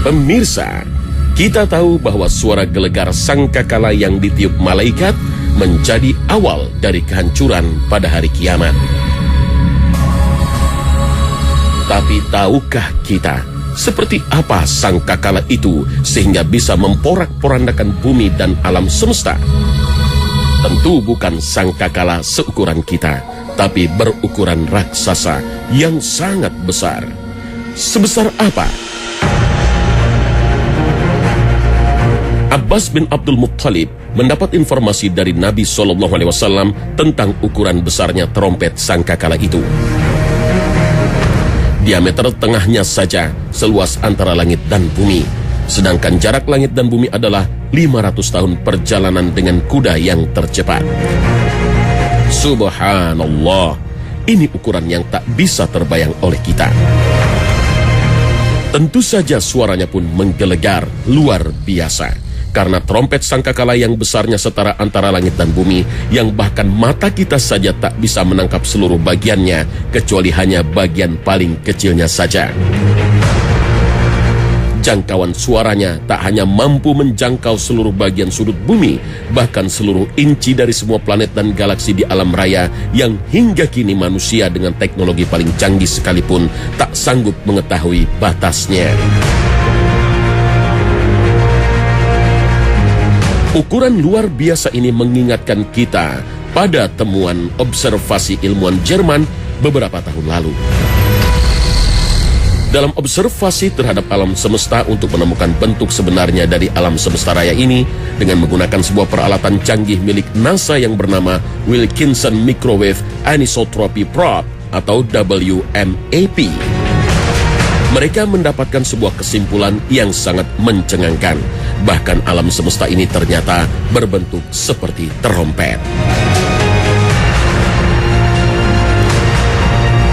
Pemirsa, kita tahu bahwa suara gelegar sangkakala yang ditiup malaikat menjadi awal dari kehancuran pada hari kiamat. Tapi tahukah kita seperti apa sangkakala itu sehingga bisa memporak-porandakan bumi dan alam semesta? Tentu bukan sangkakala seukuran kita, tapi berukuran raksasa yang sangat besar. Sebesar apa? Abbas bin Abdul Muttalib mendapat informasi dari Nabi SAW tentang ukuran besarnya trompet sangkakala itu. Diameter tengahnya saja seluas antara langit dan bumi, sedangkan jarak langit dan bumi adalah 500 tahun perjalanan dengan kuda yang tercepat. Subhanallah, ini ukuran yang tak bisa terbayang oleh kita. Tentu saja suaranya pun menggelegar luar biasa. Karena trompet sangkakala yang besarnya setara antara langit dan bumi, yang bahkan mata kita saja tak bisa menangkap seluruh bagiannya, kecuali hanya bagian paling kecilnya saja. Jangkauan suaranya tak hanya mampu menjangkau seluruh bagian sudut bumi, bahkan seluruh inci dari semua planet dan galaksi di alam raya yang hingga kini manusia dengan teknologi paling canggih sekalipun tak sanggup mengetahui batasnya. Ukuran luar biasa ini mengingatkan kita pada temuan observasi ilmuwan Jerman beberapa tahun lalu. Dalam observasi terhadap alam semesta untuk menemukan bentuk sebenarnya dari alam semesta raya ini dengan menggunakan sebuah peralatan canggih milik NASA yang bernama Wilkinson Microwave Anisotropy Probe atau WMAP. Mereka mendapatkan sebuah kesimpulan yang sangat mencengangkan. Bahkan alam semesta ini ternyata berbentuk seperti trompet.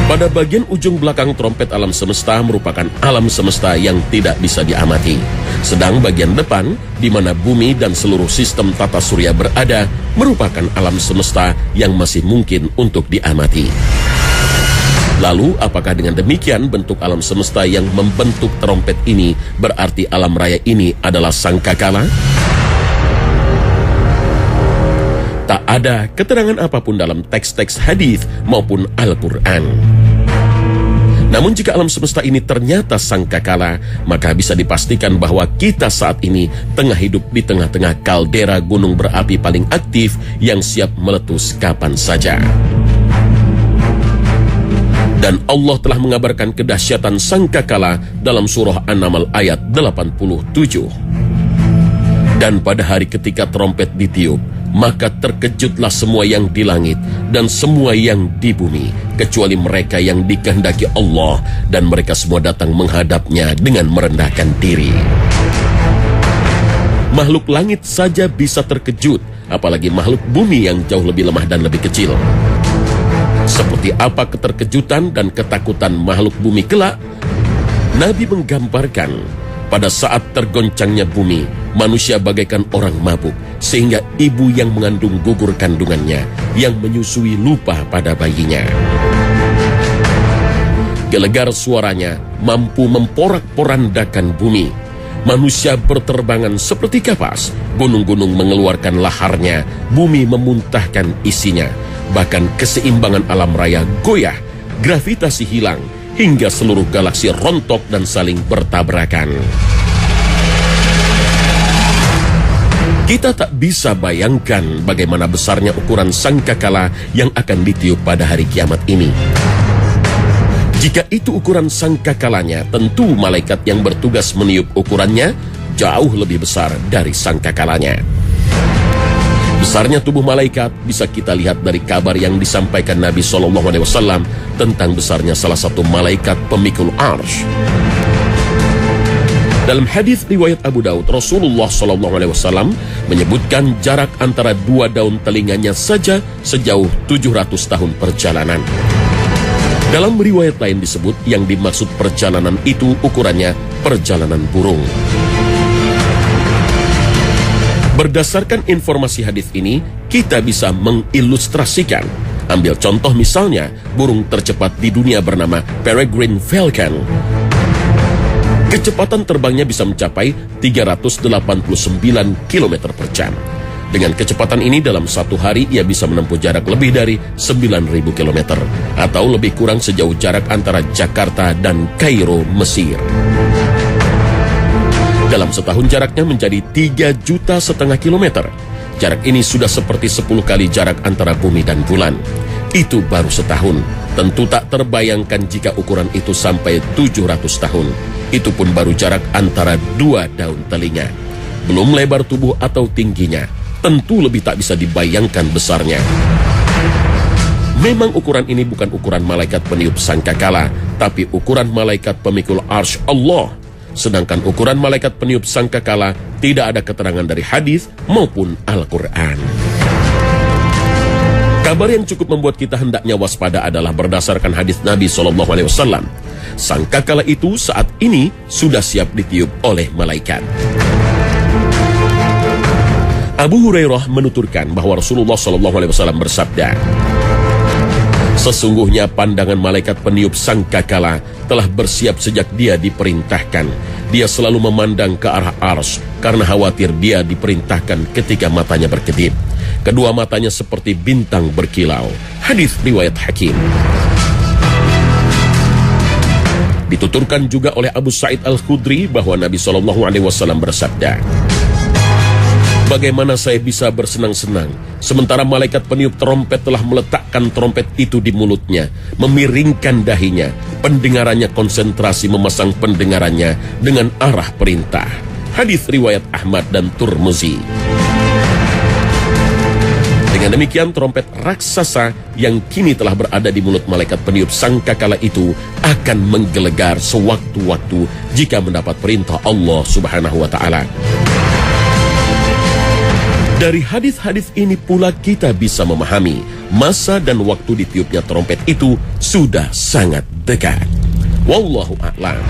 Pada bagian ujung belakang trompet alam semesta merupakan alam semesta yang tidak bisa diamati. Sedang bagian depan, di mana bumi dan seluruh sistem tata surya berada, merupakan alam semesta yang masih mungkin untuk diamati. Lalu, apakah dengan demikian bentuk alam semesta yang membentuk trompet ini berarti alam raya ini adalah sangkakala? Tak ada keterangan apapun dalam teks-teks hadis maupun Al-Quran. Namun jika alam semesta ini ternyata sangkakala, maka bisa dipastikan bahwa kita saat ini tengah hidup di tengah-tengah kaldera gunung berapi paling aktif yang siap meletus kapan saja. Dan Allah telah mengabarkan kedahsyatan sangkakala dalam surah An-Naml ayat 87. Dan pada hari ketika trompet ditiup, maka terkejutlah semua yang di langit dan semua yang di bumi, kecuali mereka yang dikehendaki Allah, dan mereka semua datang menghadapnya dengan merendahkan diri. Makhluk langit saja bisa terkejut, apalagi makhluk bumi yang jauh lebih lemah dan lebih kecil. Seperti apa keterkejutan dan ketakutan makhluk bumi kelak? Nabi menggambarkan, pada saat tergoncangnya bumi, manusia bagaikan orang mabuk, sehingga ibu yang mengandung gugur kandungannya, yang menyusui lupa pada bayinya. Gelegar suaranya mampu memporak-porandakan bumi. Manusia berterbangan seperti kapas, gunung-gunung mengeluarkan laharnya, bumi memuntahkan isinya. Bahkan keseimbangan alam raya goyah, gravitasi hilang, hingga seluruh galaksi rontok dan saling bertabrakan. Kita tak bisa bayangkan bagaimana besarnya ukuran sangkakala yang akan ditiup pada hari kiamat ini. Jika itu ukuran sangkakalanya, tentu malaikat yang bertugas meniup ukurannya jauh lebih besar dari sangkakalanya. Besarnya tubuh malaikat bisa kita lihat dari kabar yang disampaikan Nabi SAW tentang besarnya salah satu malaikat pemikul arsy. Dalam hadis riwayat Abu Daud, Rasulullah SAW menyebutkan jarak antara dua daun telinganya saja sejauh 700 tahun perjalanan. Dalam riwayat lain disebut yang dimaksud perjalanan itu ukurannya perjalanan burung. Berdasarkan informasi hadis ini, kita bisa mengilustrasikan. Ambil contoh misalnya, burung tercepat di dunia bernama Peregrine Falcon. Kecepatan terbangnya bisa mencapai 389 km per jam. Dengan kecepatan ini dalam satu hari ia bisa menempuh jarak lebih dari 9.000 km atau lebih kurang sejauh jarak antara Jakarta dan Kairo, Mesir. Dalam setahun jaraknya menjadi 3,5 juta kilometer. Jarak ini sudah seperti 10 kali jarak antara bumi dan bulan. Itu baru setahun. Tentu tak terbayangkan jika ukuran itu sampai 700 tahun. Itu pun baru jarak antara 2 daun telinga. Belum lebar tubuh atau tingginya. Tentu lebih tak bisa dibayangkan besarnya. Memang ukuran ini bukan ukuran malaikat peniup sangkakala, tapi ukuran malaikat pemikul arsy Allah. Sedangkan ukuran malaikat peniup sangkakala tidak ada keterangan dari hadis maupun Al-Quran. Kabar yang cukup membuat kita hendaknya waspada adalah berdasarkan hadis Nabi SAW. Sangkakala itu saat ini sudah siap ditiup oleh malaikat. Abu Hurairah menuturkan bahwa Rasulullah SAW bersabda, sesungguhnya pandangan malaikat peniup sangkakala telah bersiap sejak dia diperintahkan. Dia selalu memandang ke arah arsy karena khawatir dia diperintahkan ketika matanya berkedip. Kedua matanya seperti bintang berkilau. Hadis riwayat Hakim. Dituturkan juga oleh Abu Sa'id Al-Khudri bahwa Nabi SAW bersabda, bagaimana saya bisa bersenang-senang sementara malaikat peniup trompet telah meletakkan trompet itu di mulutnya, memiringkan dahinya, pendengarannya konsentrasi memasang pendengarannya dengan arah perintah. Hadis riwayat Ahmad dan Turmuzi. Dengan demikian trompet raksasa yang kini telah berada di mulut malaikat peniup sangkakala itu akan menggelegar sewaktu-waktu jika mendapat perintah Allah Subhanahu wa Ta'ala. Dari hadis-hadis ini pula kita bisa memahami masa dan waktu ditiupnya trompet itu sudah sangat dekat. Wallahu a'lam.